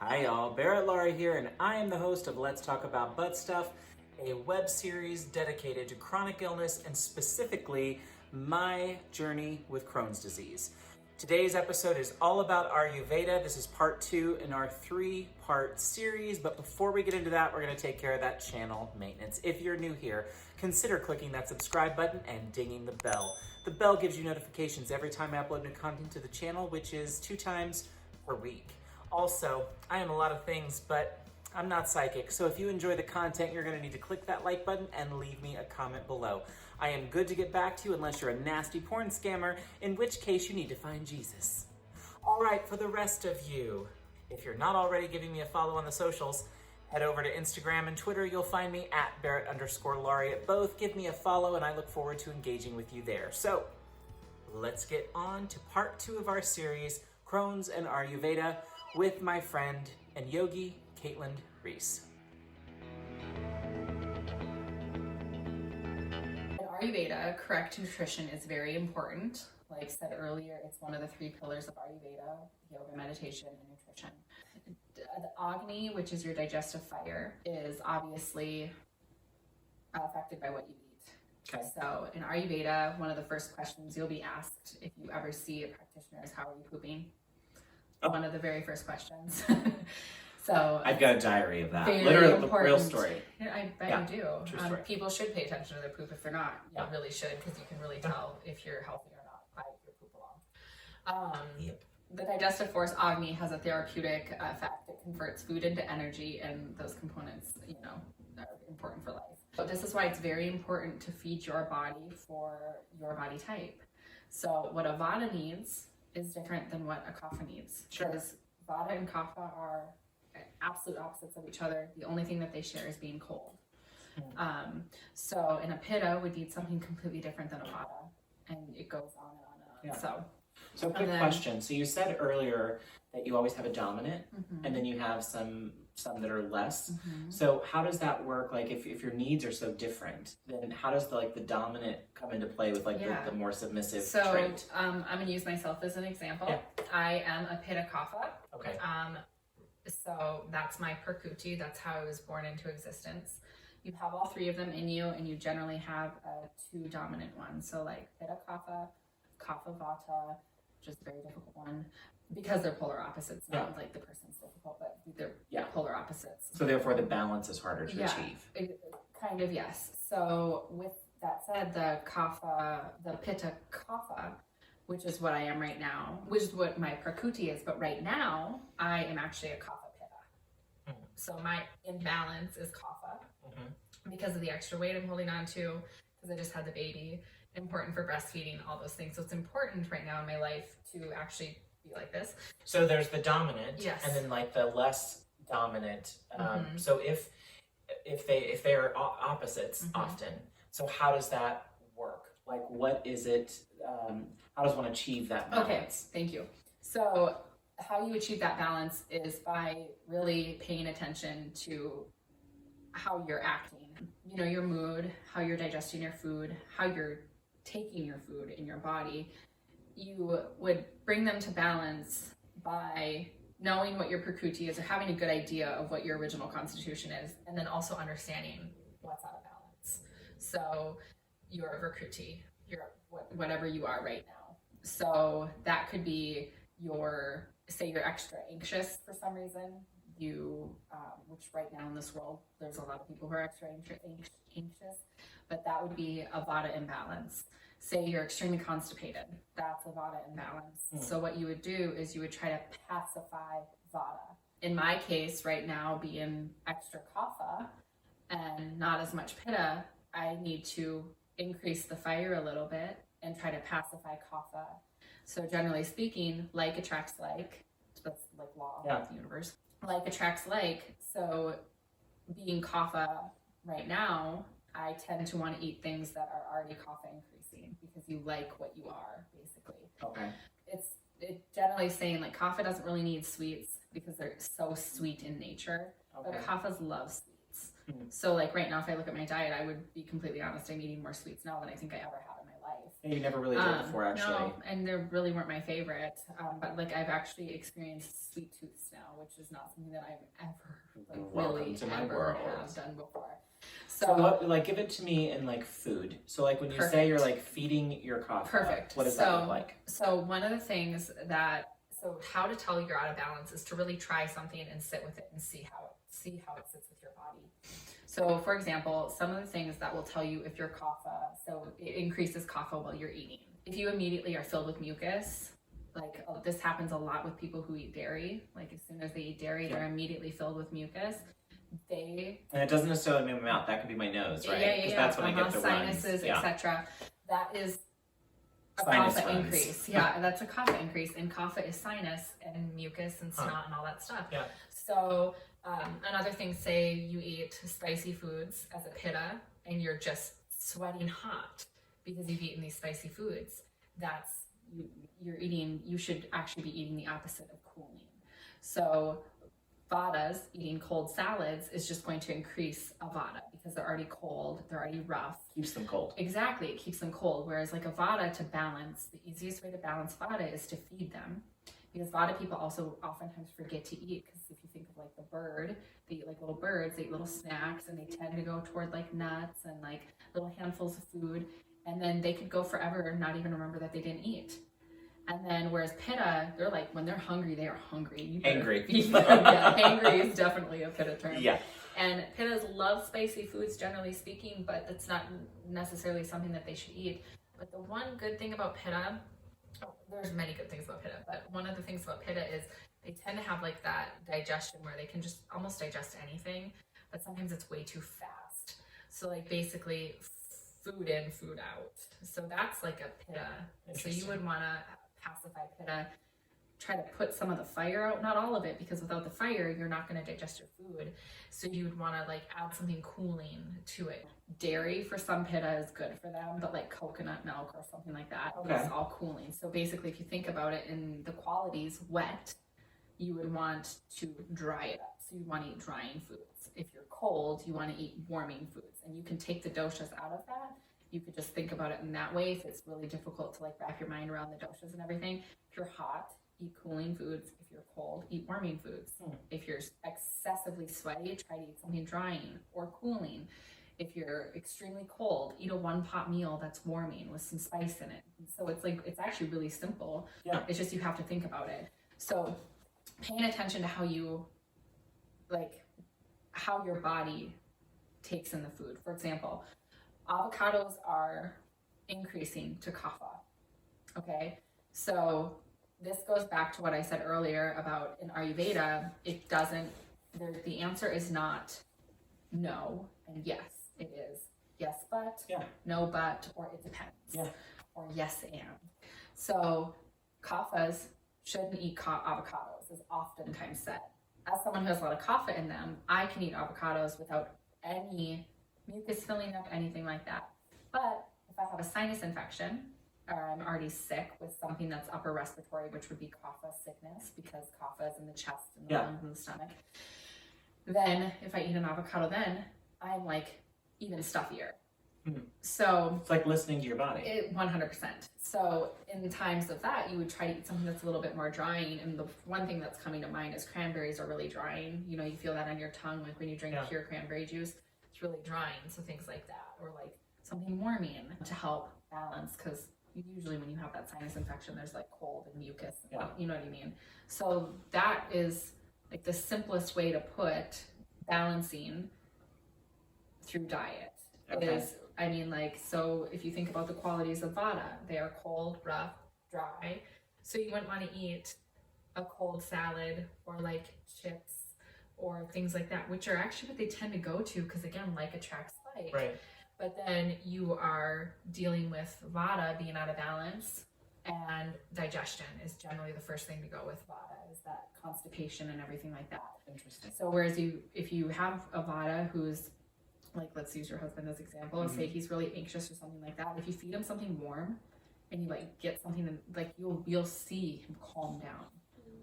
Hi y'all, Barrett, Laurie here, and I am the host of Let's Talk About Butt Stuff, a web series dedicated to chronic illness and specifically my journey with Crohn's disease. Today's episode is all about Ayurveda. This is part 2 in our 3-part series, but before we get into that, we're going to take care of that channel maintenance. If you're new here, consider clicking that subscribe button and dinging the bell. The bell gives you notifications every time I upload new content to the channel, which is 2 times per week. Also, I am a lot of things, but I'm not psychic, so if you enjoy the content, you're going to need to click that like button and leave me a comment below. I am good to get back to you unless you're a nasty porn scammer, in which case you need to find Jesus. All right, for the rest of you, if you're not already giving me a follow on the socials, head over to Instagram and Twitter. You'll find me at Barrett_Laurie at both. Give me a follow, and I look forward to engaging with you there. So, let's get on to part 2 of our series, Crohn's and Ayurveda, with my friend and Yogi Kateland Reese. In Ayurveda, correct nutrition is very important. Like I said earlier, it's one of the 3 pillars of Ayurveda: yoga, meditation, and nutrition. The Agni, which is your digestive fire, is obviously affected by what you eat. Okay. So in Ayurveda, one of the first questions you'll be asked if you ever see a practitioner is, how are you pooping? Oh. One of the very first questions. So I've got a diary of that. very Literally, the important. real story. Yeah, I bet Yeah, you do. true story. People should pay attention to their poop if they're not. You Yeah. really should, because you can really tell if you're healthy or not by your poop along. Yep. The digestive force Agni has a therapeutic effect. It converts food into energy, and those components, are important for life. So this is why it's very important to feed your body for your body type. So what a Vata needs is different than what a Kapha needs. Sure. Because Vata and Kapha are absolute opposites of each other. The only thing that they share is being cold. So in a Pitta would need something completely different than a Vata, and it goes on and on and on. Yeah. So quick question. So you said earlier that you always have a dominant, and then you have some that are less. So how does that work? Like if your needs are so different, then how does the dominant come into play with the more submissive trait? I'm going to use myself as an example. Yeah. I am a Pitta Kapha. Okay. So that's my Prakriti. That's how I was born into existence. You have all 3 of them in you, and you generally have 2 dominant ones. So like Pitta Kapha, Kapha Vata, which is a very difficult one, because they're polar opposites. Not like the person's difficult, but they're polar opposites. So therefore the balance is harder to achieve. Kind of, yes. So with that said, the Pitta Kapha, which is what I am right now, which is what my Prakriti is, but right now I am actually a Kapha Pitta. So my imbalance is Kapha because of the extra weight I'm holding on to, because I just had the baby. Important for breastfeeding, all those things. So it's important right now in my life to actually be like this. So there's the dominant, yes, and then the less dominant. So if they are opposites often, so how does that work? What is it? How does one achieve that balance? Okay, thank you. So how you achieve that balance is by really paying attention to how you're acting. Your mood, how you're digesting your food, how you're taking your food in your body. You would bring them to balance by knowing what your Prakriti is, or having a good idea of what your original constitution is, and then also understanding what's out of balance. So your Prakriti, your whatever you are right now. So that could be you're extra anxious for some reason. Which right now in this world, there's a lot of people who are extra anxious, but that would be a Vata imbalance. Say you're extremely constipated, that's a Vata imbalance. So what you would do is you would try to pacify Vata. In my case right now, being extra Kapha and not as much Pitta, I need to increase the fire a little bit and try to pacify Kapha. So generally speaking, like attracts like. That's like law of the universe. Like attracts like. So being Kapha right now, I tend to want to eat things that are already Kapha increasing, because you like what you are, basically. Okay. It's generally saying Kapha doesn't really need sweets because they're so sweet in nature. Okay. But Kaphas love sweets. So right now, if I look at my diet, I would be completely honest, I'm eating more sweets now than I think I ever have in my life. And you never really did before, actually. No, and they really weren't my favorite. But like I've actually experienced sweet tooths now, which is not something that I've ever really ever have done before. So what, like, give it to me in like food. So like when you say you're like feeding your cough, what does that look like? So one of the things so how to tell you're out of balance is to really try something and sit with it and see how it sits with your body. So for example, some of the things that will tell you if your kapha, so it increases kapha while you're eating. If you immediately are filled with mucus, like this happens a lot with people who eat dairy. Like as soon as they eat dairy, they're immediately filled with mucus. And it doesn't necessarily mean my mouth. That could be my nose, right? Because that's when I get the sinuses, etc. That is a sinus kapha runs. Increase. Yeah, that's a kapha increase, and kapha is sinus and mucus and snot and all that stuff. Yeah. So another thing, say you eat spicy foods as a pitta, and you're just sweating hot because you've eaten these spicy foods. You should actually be eating the opposite of cooling. So vadas, eating cold salads, is just going to increase a vata because they're already cold, they're already rough. Keeps them cold. Exactly, it keeps them cold. Whereas like a vata, to balance, the easiest way to balance vata is to feed them. Because vata people also oftentimes forget to eat, because if you think of like the bird, they eat like little birds, they eat little snacks, and they tend to go toward like nuts and like little handfuls of food, and then they could go forever and not even remember that they didn't eat. And then whereas pitta, they're like, when they're hungry, they are hungry. Angry. Yeah, angry is definitely a pitta term. Yeah. And pittas love spicy foods, generally speaking, but that's not necessarily something that they should eat. But the one good thing about pitta, there's many good things about pitta, but one of the things about pitta is they tend to have like that digestion where they can just almost digest anything, but sometimes it's way too fast. So like basically food in, food out. So that's like a pitta. So you would want to pacify pitta, try to put some of the fire out, not all of it, because without the fire you're not going to digest your food. So you would want to like add something cooling to it. Dairy for some pitta is good for them, but like coconut milk or something like that is all cooling. So basically if you think about it in the qualities, wet, you would want to dry it up. So you want to eat drying foods. If you're cold, you want to eat warming foods, and you can take the doshas out of that. You could just think about it in that way if it's really difficult to like wrap your mind around the doshas and everything. If you're hot, eat cooling foods. If you're cold, eat warming foods. If you're excessively sweaty, try to eat something drying or cooling. If you're extremely cold, eat a one-pot meal that's warming with some spice in it. So it's like, it's actually really simple. Yeah. It's just you have to think about it. So paying attention to how your body takes in the food. For example, avocados are increasing to kapha. Okay, so this goes back to what I said earlier about in Ayurveda, the answer is not no and yes. It is yes, but, no, but, or it depends, or yes, and. So kaphas shouldn't eat avocados, is oftentimes said. As someone who has a lot of kapha in them, I can eat avocados without any mucus filling up, anything like that. But if I have a sinus infection, or I'm already sick with something that's upper respiratory, which would be kapha sickness, because kapha is in the chest and the lungs and the stomach, then if I eat an avocado, then I'm like even stuffier. So it's like listening to your body. 100%. So in times of that, you would try to eat something that's a little bit more drying. And the one thing that's coming to mind is cranberries are really drying. You know, you feel that on your tongue, like when you drink pure cranberry juice, it's really drying. So things like that, or like something warming to help balance, because usually when you have that sinus infection, there's like cold and mucus, you know what I mean? So that is like the simplest way to put balancing through diet. It is, I mean, like, so if you think about the qualities of vata, they are cold, rough, dry. So you wouldn't want to eat a cold salad or like chips or things like that, which are actually what they tend to go to, because again, like attracts like. Right. But then you are dealing with vata being out of balance, and digestion is generally the first thing to go with vata, is that constipation and everything like that. Interesting. So whereas if you have a vata who's, like, let's use your husband as example, say he's really anxious or something like that, if you feed him something warm and you like get something, like you'll see him calm down.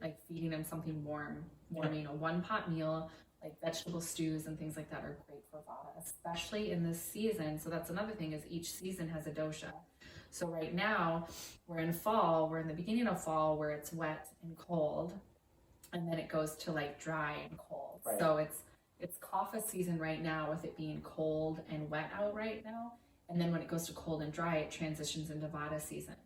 Like feeding him something warming a one-pot meal, like vegetable stews and things like that are great for vata, especially in this season. So that's another thing, is each season has a dosha. So right now we're in fall, we're in the beginning of fall where it's wet and cold, and then it goes to like dry and cold. Right. So it's kapha season right now with it being cold and wet out right now. And then when it goes to cold and dry, it transitions into vata season.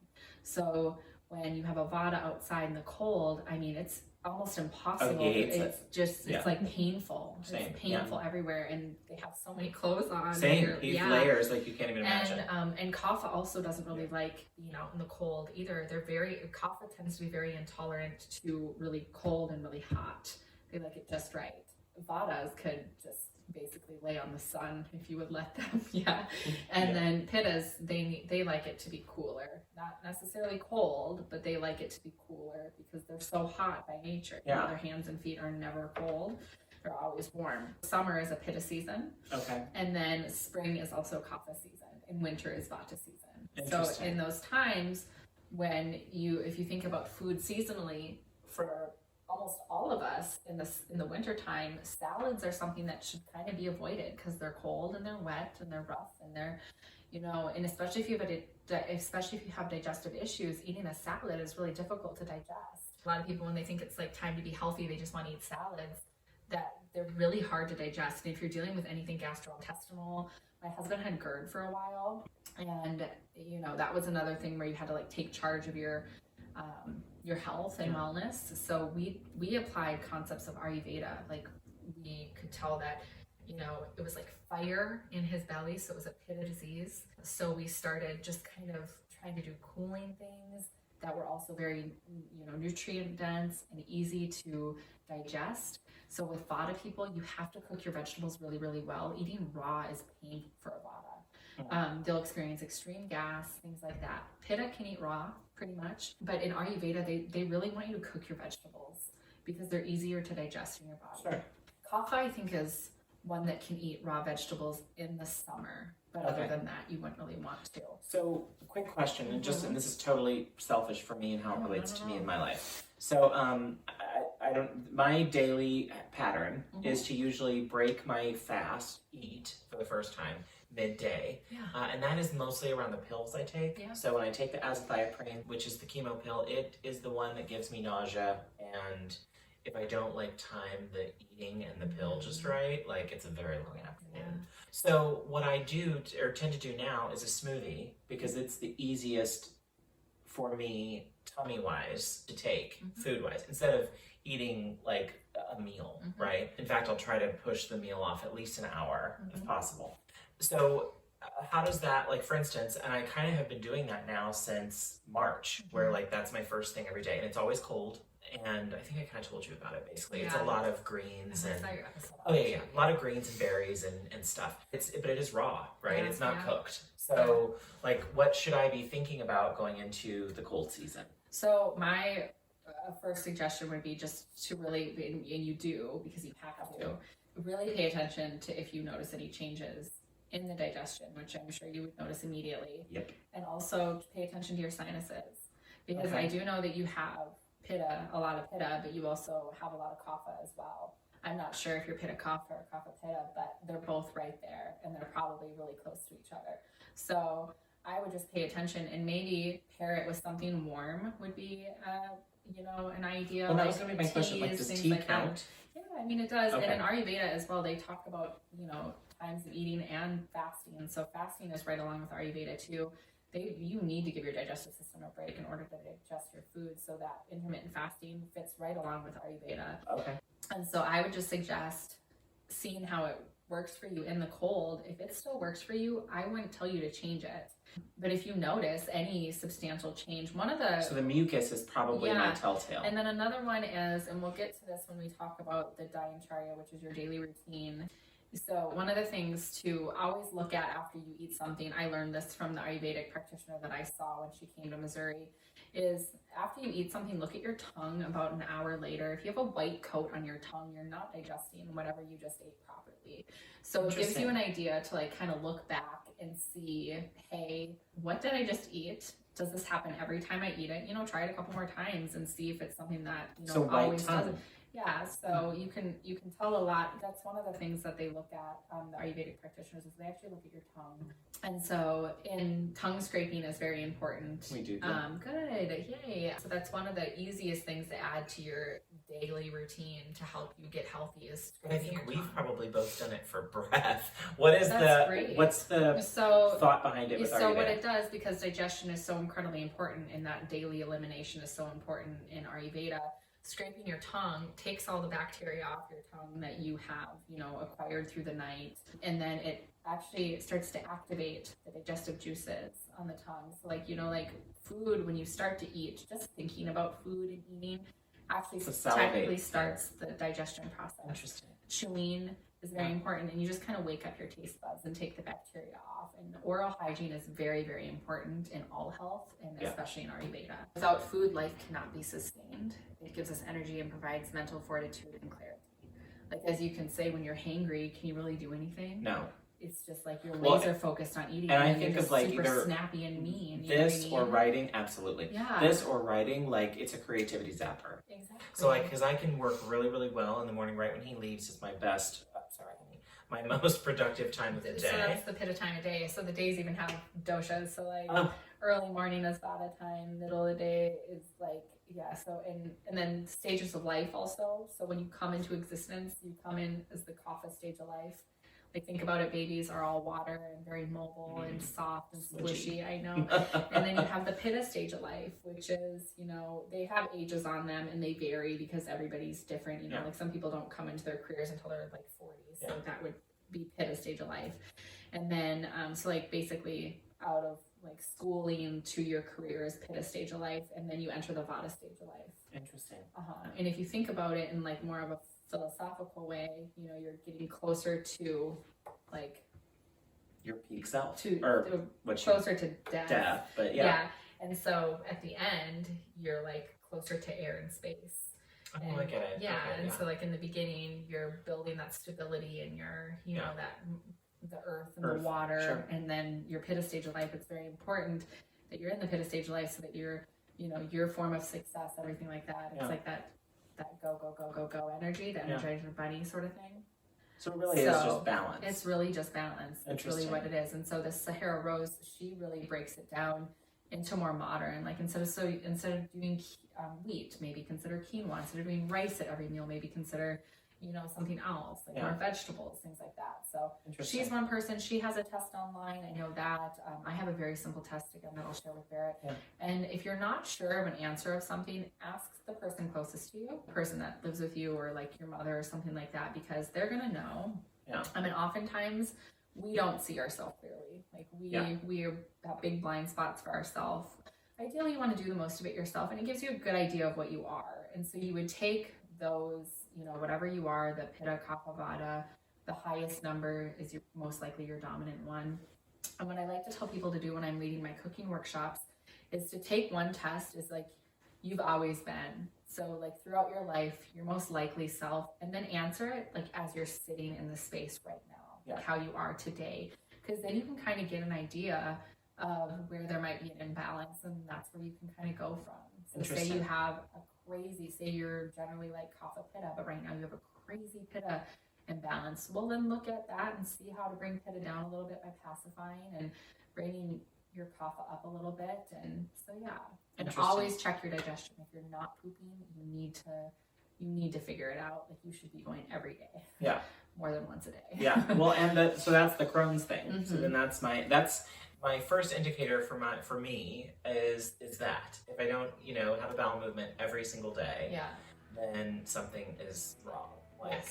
So when you have a vata outside in the cold, I mean, it's almost impossible. Oh, he hates it's it. just, Yeah. it's like painful. Same, It's painful everywhere. And they have so many clothes on. Same. He's layers like you can't even imagine. And kapha also doesn't really like being out in the cold either. Kapha tends to be very intolerant to really cold and really hot. They like it just right. Vatas could just basically lay on the sun if you would let them. And then pittas, they like it to be cooler, not necessarily cold, but they like it to be cooler because they're so hot by nature. Their hands and feet are never cold, they're always warm. Summer is a pitta season, and then spring is also kapha season, and winter is vata season. So in those times when if you think about food seasonally, for almost all of us in the winter time, salads are something that should kind of be avoided because they're cold and they're wet and they're rough and they're, and especially if you have digestive issues, eating a salad is really difficult to digest. A lot of people, when they think it's like time to be healthy, they just want to eat salads, that they're really hard to digest. And if you're dealing with anything gastrointestinal, my husband had GERD for a while, and that was another thing where you had to like take charge of your health and wellness. So we applied concepts of Ayurveda. Like we could tell that, it was like fire in his belly. So it was a pitta disease. So we started just kind of trying to do cooling things that were also very, nutrient dense and easy to digest. So with vata people, you have to cook your vegetables really, really well. Eating raw is pain for a vata. They'll experience extreme gas, things like that. Pitta can eat raw pretty much, but in Ayurveda, they really want you to cook your vegetables because they're easier to digest in your body. Sure. Kapha, I think, is one that can eat raw vegetables in the summer, but other than that, you wouldn't really want to. So, quick question, and this is totally selfish for me and how it relates to me in my life. So, I don't. My daily pattern is to usually break my fast, eat for the first time midday, and that is mostly around the pills I take. So when I take the azathioprine, which is the chemo pill, it is the one that gives me nausea, and if I don't time the eating and the pill just right, it's a very long afternoon. So what I do or tend to do now is a smoothie because it's the easiest for me tummy wise to take food wise instead of eating a meal, right? In fact, I'll try to push the meal off at least an hour if possible. So how does that, for instance, and I kind of have been doing that now since March, where that's my first thing every day, and it's always cold. And I think I kind of told you about it. Basically, it's a lot of greens and a lot of greens and berries and stuff. But it is raw, right? It's not cooked. So what should I be thinking about going into the cold season? So my first suggestion would be just to really, and you do because you have to, really pay attention to if you notice any changes in the digestion, which I'm sure you would notice immediately. And also pay attention to your sinuses because I do know that you have pitta, a lot of pitta, but you also have a lot of kapha as well. I'm not sure if you're pitta kapha or kapha pitta, but they're both right there and they're probably really close to each other. So I would just pay attention and maybe pair it with something warm would be, an idea. Well, that was going to be my question. Does tea count? Yeah, I mean, it does. And in Ayurveda as well, they talk about, times of eating and fasting. And so fasting is right along with Ayurveda too. You need to give your digestive system a break in order to digest your food, so that intermittent fasting fits right along with Ayurveda. And so I would just suggest seeing how it works for you in the cold. If it still works for you, I wouldn't tell you to change it. But if you notice any substantial change, so the mucus is probably my telltale. And then another one is, and we'll get to this when we talk about the Diancharya, which is your daily routine. So one of the things to always look at after you eat something, I learned this from the Ayurvedic practitioner that I saw when she came to Missouri, is after you eat something, look at your tongue about an hour later. If you have a white coat on your tongue, you're not digesting whatever you just ate properly. So it gives you an idea to kind of look back and see, hey, what did I just eat? Does this happen every time I eat it? Try it a couple more times and see if it's something that so always does. Yeah, so you can tell a lot. That's one of the things that they look at, the Ayurvedic practitioners, is they actually look at your tongue. And so in tongue scraping is very important. We do. Good, yay. So that's one of the easiest things to add to your daily routine to help you get healthy is I scraping think your tongue. we've probably both done it for breath. What's the thought behind it with So Ayurveda? what it does, because digestion is so incredibly important and that daily elimination is so important in Ayurveda, scraping your tongue takes all the bacteria off your tongue that you have, acquired through the night. And then it actually starts to activate the digestive juices on the tongue. So like food, when you start to eat, just thinking about food and eating actually technically starts the digestion process. Interesting. Chewing is very important, and you just kind of wake up your taste buds and take the bacteria off. And oral hygiene is very, very important in all health, and especially in Ayurveda. Without food, life cannot be sustained. It gives us energy and provides mental fortitude and clarity. Like, as you can say, when you're hangry, can you really do anything? No. It's just like you're laser focused on eating. And I think of like super either snappy and mean. This or writing, absolutely. Yeah. This or writing, like it's a creativity zapper. Exactly. So because I can work really, really well in the morning right when he leaves is my best. My most productive time of the day. So that's the pitta time of day. So the days even have doshas. So early morning is vata time. Middle of the day is So and then stages of life also. So when you come into existence, you come in as the kapha stage of life. Like, think about it, babies are all water and very mobile and soft and squishy, I know. And then you have the pitta stage of life, which is, they have ages on them and they vary because everybody's different. Like some people don't come into their careers until they're like 40s. So that would be pitta stage of life. And then, basically out of like schooling to your career is pitta stage of life. And then you enter the vata stage of life. Interesting. And if you think about it in like more of a philosophical way, you're getting closer to like your peak self, closer to death. But and so at the end you're like closer to air and space. I get it. So like in the beginning you're building that stability in your that the earth and the water, and then your pitta stage of life. It's very important that you're in the pitta stage of life so that you're your form of success, everything like that. It's like that go energy, the energize your body sort of thing. So it really is just balance. It's really just balance. It's really what it is. And so the Sahara Rose, she really breaks it down into more modern. Like instead of doing wheat, maybe consider quinoa. Instead of doing rice at every meal, maybe consider something else, like more vegetables, things like that. So she's one person. She has a test online. I know that. I have a very simple test again that I'll share with Barrett. Yeah. And if you're not sure of an answer of something, ask the person closest to you, the person that lives with you, or like your mother or something like that, because they're gonna know. Yeah. I mean, oftentimes we don't see ourselves clearly. Like we have big blind spots for ourselves. Ideally, you want to do the most of it yourself, and it gives you a good idea of what you are. And so you would take those, whatever you are, the pitta, kapha, vata, the highest number is most likely your dominant one. And what I like to tell people to do when I'm leading my cooking workshops is to take one test is like you've always been. So like throughout your life, your most likely self, and then answer it like as you're sitting in the space right now, like how you are today. Because then you can kind of get an idea of where there might be an imbalance, and that's where you can kind of go from. So say you have say you're generally like kapha pitta, but right now you have a crazy pitta imbalance. Well, then look at that and see how to bring pitta down a little bit by pacifying and bringing your kapha up a little bit. And so and always check your digestion. If you're not pooping, you need to figure it out. Like you should be going every day. Yeah. More than once a day. Yeah. Well, and so that's the Crohn's thing. Mm-hmm. So then that's my first indicator for me is that if I don't have a bowel movement every single day, then something is wrong. Like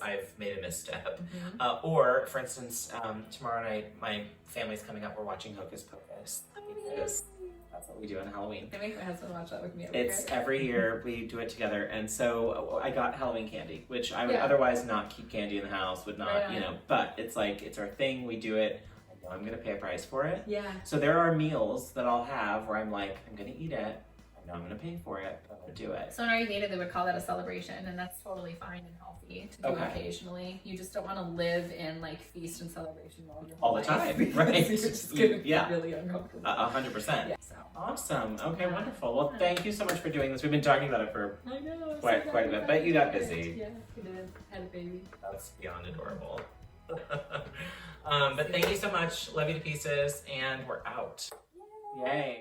I've made a misstep. Mm-hmm. Or for instance, tomorrow night my family's coming up. We're watching Hocus Pocus because that's what we do on Halloween. I make my husband watch that with me. Every year we do it together, and so I got Halloween candy, which I would otherwise not keep candy in the house. Would not, but it's like it's our thing. We do it. I'm going to pay a price for it. Yeah. So there are meals that I'll have where I'm like, I'm going to eat it. I'm know I'm gonna pay for it, but I'm gonna do it. So in Ayurveda, they would call that a celebration, and that's totally fine and healthy to do occasionally. You just don't want to live in like feast and celebration mode your whole All the time, life, right? You're just gonna be Yeah. really uncomfortable. 100%. Yeah, so. Awesome. Okay, wonderful. Well, thank you so much for doing this. We've been talking about it for I know, quite a bit, but you got busy. Yeah, we did. Had a baby. That's beyond adorable. But thank you so much. Love you to pieces, and we're out. Yay.